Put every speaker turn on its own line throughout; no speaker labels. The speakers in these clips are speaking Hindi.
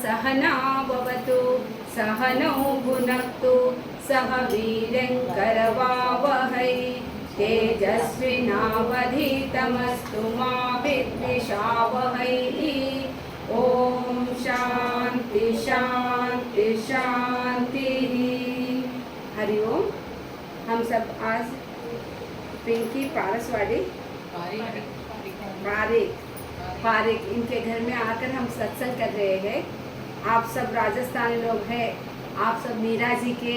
सहना भवतु सहनौ भुनक्तु सह वीर्यङ्करवावहै तेजस्विनावधीतमस्तु मा विद्विषावहै। ओम शांति शांति शांति। हरिओम। हम सब आज पिंकी पारसवाड़ी पारिक इनके घर में आकर हम सत्संग कर रहे हैं। आप सब राजस्थानी लोग हैं, आप सब मीरा जी के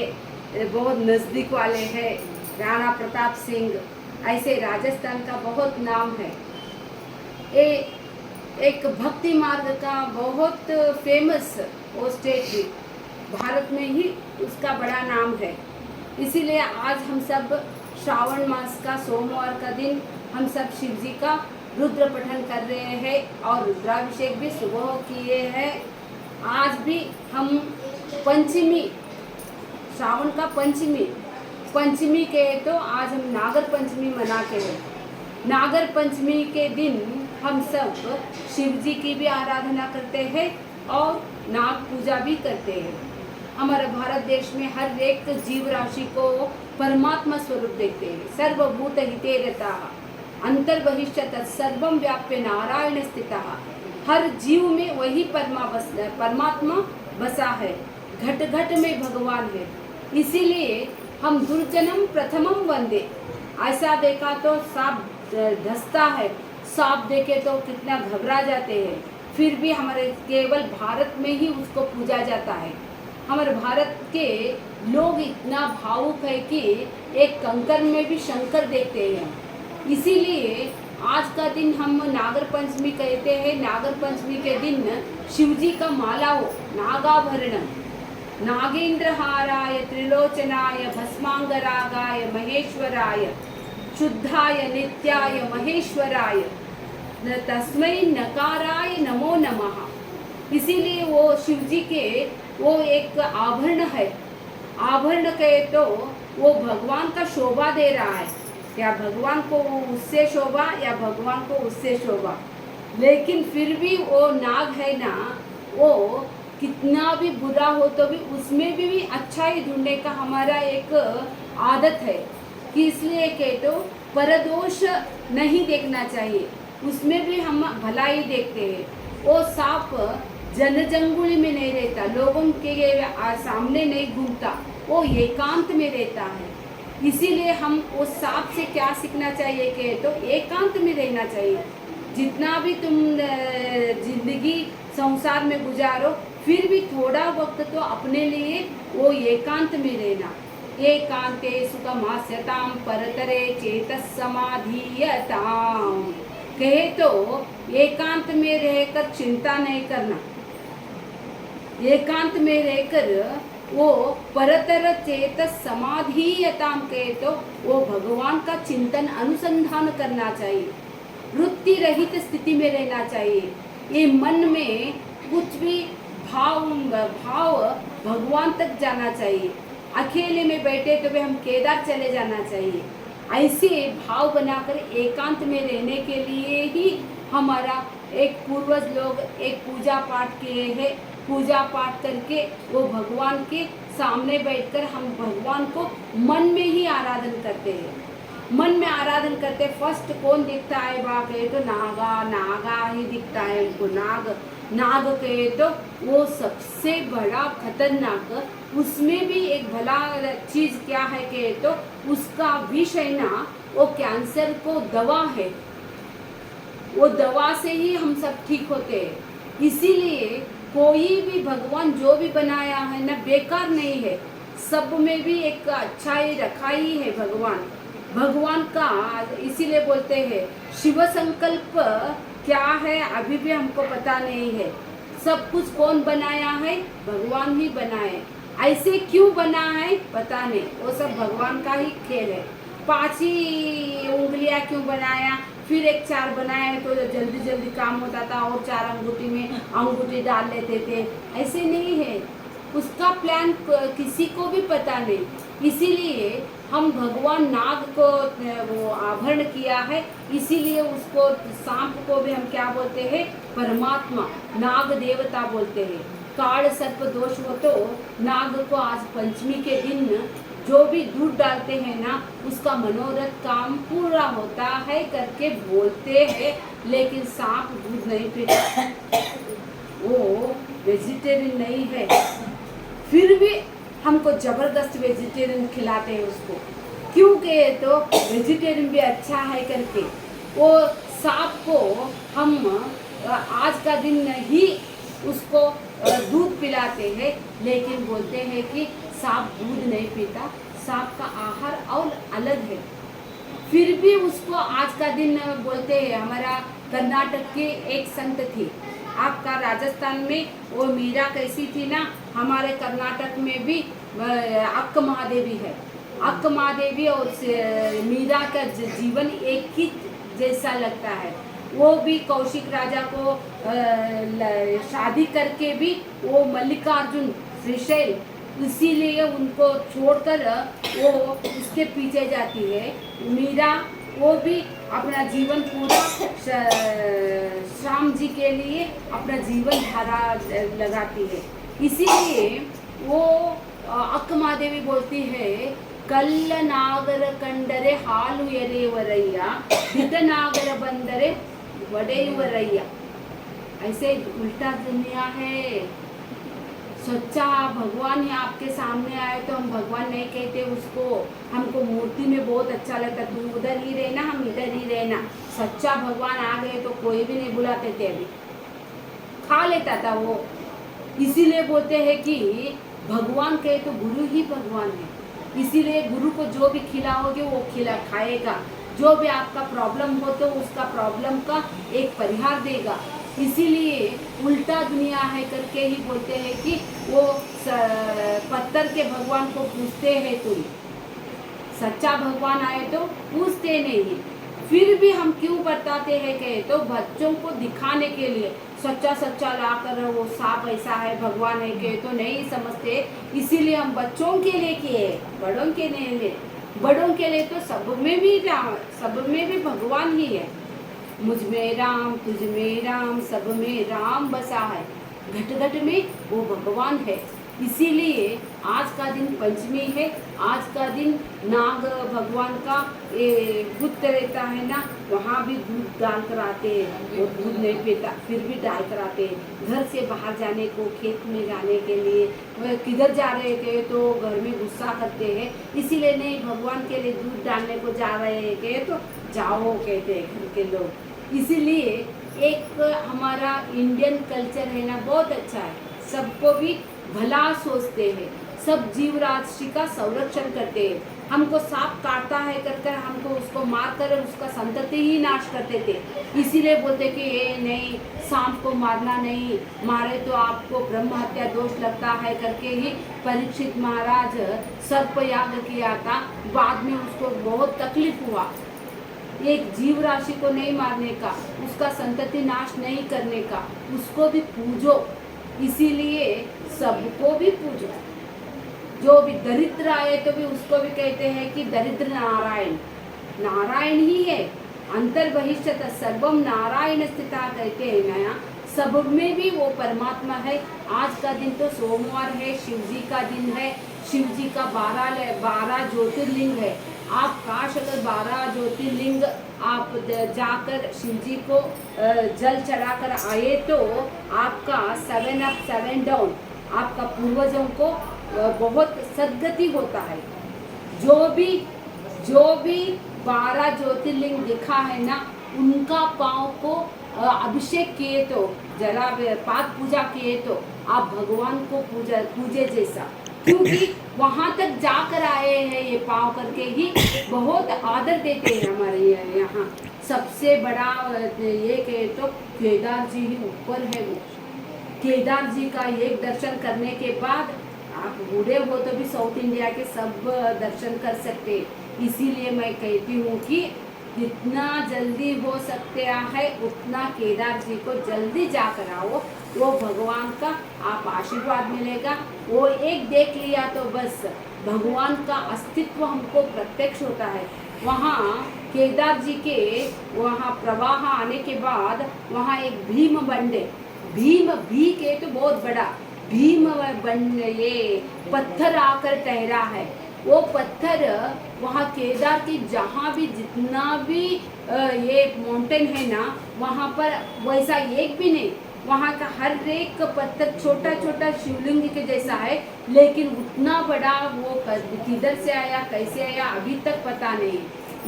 बहुत नज़दीक वाले हैं। राणा प्रताप सिंह, ऐसे राजस्थान का बहुत नाम है। ये एक भक्ति मार्ग का बहुत फेमस वो स्टेट है, भारत में ही उसका बड़ा नाम है। इसीलिए आज हम सब श्रावण मास का सोमवार का दिन हम सब शिव जी का रुद्र पठन कर रहे हैं और रुद्राभिषेक भी सुबह किए हैं। आज भी हम पंचमी, श्रावण का पंचमी के तो आज हम नागर पंचमी मनाते हैं। नागर पंचमी के दिन हम सब शिव जी की भी आराधना करते हैं और नाग पूजा भी करते हैं। हमारे भारत देश में हर एक जीव राशि को परमात्मा स्वरूप देखते हैं। सर्वभूत हिते रतः अंतर्बहिष्यत सर्वं व्याप्य नारायण स्थितः। हर जीव में वही परमात्मा बसा है, घट घट में भगवान है। इसीलिए हम दुर्जनम प्रथमम वंदे। ऐसा देखा तो सांप धंसता है, सांप देखे तो कितना घबरा जाते हैं, फिर भी हमारे केवल भारत में ही उसको पूजा जाता है। हमारे भारत के लोग इतना भावुक है कि एक कंकर में भी शंकर देखते हैं। इसीलिए आज का दिन हम नागर पंचमी कहते हैं। नागर पंचमी के दिन शिव जी का माला हो, नागाभरणम, नागेंद्रहाराय त्रिलोचनाय भस्मांगरागाय महेश्वराय शुद्धाय नित्याय महेश्वराय तस्मै नकाराय नमो नमः। इसीलिए वो शिव जी के वो एक आभरण है। आभरण कहे तो वो भगवान का शोभा दे रहा है, या भगवान को उससे शोभा या भगवान को उससे शोभा। लेकिन फिर भी वो नाग है ना, वो कितना भी बुरा हो तो भी उसमें भी अच्छाई ढूंढने का हमारा एक आदत है कि इसलिए कहे तो परदोष नहीं देखना चाहिए, उसमें भी हम भलाई देखते हैं। वो सांप जनजंगुली में नहीं रहता, लोगों के सामने नहीं घूमता, वो एकांत में रहता है। इसीलिए हम उस सांप से क्या सीखना चाहिए कि तो एकांत में रहना चाहिए। जितना भी तुम जिंदगी संसार में गुजारो, फिर भी थोड़ा वक्त तो अपने लिए वो एकांत में रहना। एकांते सुखमास्यताम परतरे चेतस समाधीयताम। कहे तो एकांत में रहकर चिंता नहीं करना, एकांत में रहकर वो परतर चेतस समाधीयताम कहे तो वो भगवान का चिंतन अनुसंधान करना चाहिए। वृत्ति रहित स्थिति में रहना चाहिए। ये मन में कुछ भी भाव भगवान तक जाना चाहिए। अकेले में बैठे तो भी हम केदार चले जाना चाहिए। ऐसे भाव बनाकर एकांत में रहने के लिए ही हमारा एक पूर्वज लोग एक पूजा पाठ किए हैं। पूजा पाठ करके वो भगवान के सामने बैठकर हम भगवान को मन में ही आराधन करते हैं। मन में आराधन करते फर्स्ट कौन दिखता है कहे तो नागा ही दिखता है उनको। नाग कहे तो वो सबसे बड़ा खतरनाक, उसमें भी एक भला चीज क्या है कहे तो उसका विष है ना, वो कैंसर को दवा है। वो दवा से ही हम सब ठीक होते हैं। इसीलिए कोई भी भगवान जो भी बनाया है ना बेकार नहीं है, सब में भी एक अच्छाई रखा ही है भगवान का। इसीलिए बोलते हैं शिव संकल्प क्या है अभी भी हमको पता नहीं है। सब कुछ कौन बनाया है? भगवान ही बनाए। ऐसे क्यों बना है पता नहीं, वो सब भगवान का ही खेल है। 5 ही उंगलियां क्यों बनाया, फिर एक 4 बनाया तो जल्दी काम होता था और 4 अंगूठी में अंगूठी डाल लेते थे। ऐसे नहीं है, उसका प्लान किसी को भी पता नहीं। इसीलिए हम भगवान नाग को वो आभरण किया है, इसीलिए उसको सांप को भी हम क्या बोलते हैं? परमात्मा, नाग देवता बोलते हैं। काल सर्प दोष हो तो नाग को आज पंचमी के दिन जो भी दूध डालते हैं ना उसका मनोरथ काम पूरा होता है करके बोलते हैं, लेकिन सांप दूध नहीं पीता, वो वेजिटेरियन नहीं है, फिर भी हमको जबरदस्त वेजिटेरियन खिलाते हैं उसको, क्योंकि तो वेजिटेरियन भी अच्छा है करके वो सांप को हम आज का दिन ही उसको दूध पिलाते हैं, लेकिन बोलते हैं कि सांप दूध नहीं पीता, सांप का आहार और अलग है, फिर भी उसको आज का दिन बोलते हैं। हमारा कर्नाटक के एक संत थी, आपका राजस्थान में वो मीरा कैसी थी ना, हमारे कर्नाटक में भी अक्क महादेवी है, अक्क महादेवी और मीरा का जीवन एक ही जैसा लगता है। वो भी कौशिक राजा को शादी करके भी वो मल्लिकार्जुन श्रीशैल, इसीलिए उनको छोड़कर वो उसके पीछे जाती है। मीरा वो भी अपना जीवन पूरा श्याम जी के लिए अपना जीवन धारा लगाती है, इसीलिए वो अक्क महादेवी बोलती है, कल्ल नागर कंडरे हालु एरेवरैया, दिट नागर बंदरे वडेयुवरैया। ऐसे उल्टा दुनिया है। सच्चा भगवान ही आपके सामने आए तो हम भगवान नहीं कहते उसको, हमको मूर्ति में बहुत अच्छा लगता, तू उधर ही रहना हम इधर ही रहना। सच्चा भगवान आ गए तो कोई भी नहीं बुलाते थे, अभी खा लेता था वो। इसीलिए बोलते हैं कि भगवान कहे तो गुरु ही भगवान है, इसीलिए गुरु को जो भी खिलाओगे वो खाएगा, जो भी आपका प्रॉब्लम हो तो उसका प्रॉब्लम का एक परिहार देगा। इसीलिए उल्टा दुनिया है करके ही बोलते हैं कि वो पत्थर के भगवान को पूछते हैं, तुम सच्चा भगवान आए तो पूछते नहीं है। फिर भी हम क्यों बताते हैं कि तो बच्चों को दिखाने के लिए सच्चा सच्चा ला कर वो सांप ऐसा है भगवान है के तो नहीं समझते, इसीलिए हम बच्चों के लिए किए, बड़ों के लिए, बड़ों के लिए तो सब में भी राम, सब में भी भगवान ही है। मुझ में राम, तुझ में राम, सब में राम बसा है, घट घट में वो भगवान है। इसीलिए आज का दिन पंचमी है, आज का दिन नाग भगवान का बुत रहता है ना, वहाँ भी दूध डाल कर आते हैं, वो दूध नहीं पीता फिर भी डाल कर आते हैं। घर से बाहर जाने को, खेत में जाने के लिए किधर जा रहे थे तो घर में गुस्सा करते हैं, इसीलिए नहीं भगवान के लिए दूध डालने को जा रहे हैं के तो जाओ कहते हैं घर के लोग। इसीलिए एक हमारा इंडियन कल्चर है ना बहुत अच्छा है, सबको भी भला सोचते हैं, सब जीव राशि का संरक्षण करते हैं। हमको सांप काटता है कर हमको उसको मार कर उसका संतति ही नाश करते थे, इसीलिए बोलते कि ये नहीं सांप को मारना नहीं, मारे तो आपको ब्रह्म हत्या दोष लगता है करके ही परीक्षित महाराज सर्प याग किया था। बाद में उसको बहुत तकलीफ हुआ, एक जीव राशि को नहीं मारने का, उसका संतति नाश नहीं करने का, उसको भी पूजो, इसीलिए सबको भी पूजो। जो भी दरिद्र आए तो भी उसको भी कहते हैं कि दरिद्र नारायण, नारायण ही है, अंतर बहिष्यत सर्वम नारायण स्थिता कहते हैं नया, सब में भी वो परमात्मा है। आज का दिन तो सोमवार है, शिव जी का दिन है, शिव जी का 12 ज्योतिर्लिंग है। आप काश अगर 12 ज्योतिर्लिंग आप जाकर शिव जी को जल चढ़ाकर आए तो आपका 7 अप 7 डाउन, आपका पूर्वजों को बहुत सद्गति होता है। जो भी 12 ज्योतिर्लिंग दिखा है ना, उनका पाँव को अभिषेक किए तो, जरा पाद पूजा किए तो आप भगवान को पूजे जैसा, क्योंकि वहाँ तक जाकर आए हैं ये पाँव करके ही बहुत आदर देते हैं हमारे यहाँ। सबसे बड़ा ये कहे तो केदार जी ही ऊपर है। वो केदार जी का एक दर्शन करने के बाद आप बूढ़े हो तो भी साउथ इंडिया के सब दर्शन कर सकते। इसीलिए मैं कहती हूँ कि जितना जल्दी हो सकते है उतना केदार जी को जल्दी जाकर आओ, वो भगवान का आप आशीर्वाद मिलेगा। वो एक देख लिया तो बस भगवान का अस्तित्व हमको प्रत्यक्ष होता है। वहाँ केदार जी के वहाँ प्रवाह आने के बाद वहाँ एक भीम बंडे, भीम भी के तो बहुत बड़ा, भीम बन ये पत्थर आकर ठहरा है। वो पत्थर वहाँ केदार की जहाँ भी जितना भी ये माउंटेन है ना, वहाँ पर वैसा एक भी नहीं, वहाँ का हर एक पत्थर छोटा छोटा शिवलिंग के जैसा है, लेकिन उतना बड़ा वो किधर से आया कैसे आया अभी तक पता नहीं।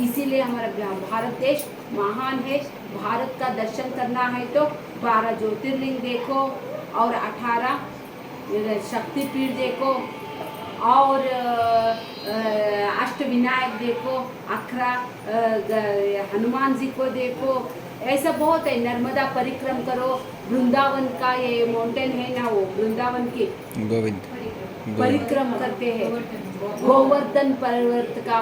इसीलिए हमारा भारत देश महान है। भारत का दर्शन करना है तो 12 ज्योतिर्लिंग देखो और 18 शक्तिपीठ देखो और अष्टविनायक देखो, 11 हनुमान जी को देखो, ऐसा बहुत है। नर्मदा परिक्रम करो, वृंदावन का ये माउंटेन है ना, वो वृंदावन की
गोविंद
परिक्रम करते हैं। गोवर्धन पर्वत का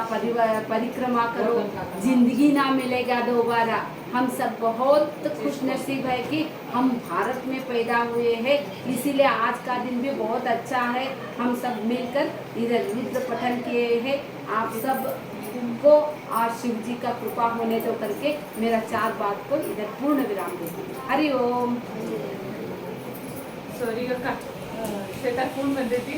परिक्रमा करो, जिंदगी ना मिलेगा दोबारा। हम सब बहुत खुश नसीब है कि हम भारत में पैदा हुए हैं, इसीलिए आज का दिन भी बहुत अच्छा है। हम सब मिलकर इधर रुद्र पठन किए हैं। आप सब को और शिव जी का कृपा होने तो करके मेरा 4 बात को इधर पूर्ण विराम देती हूँ। हरि ओम।
सॉरी अक्का, शेतात फोन मध्ये ती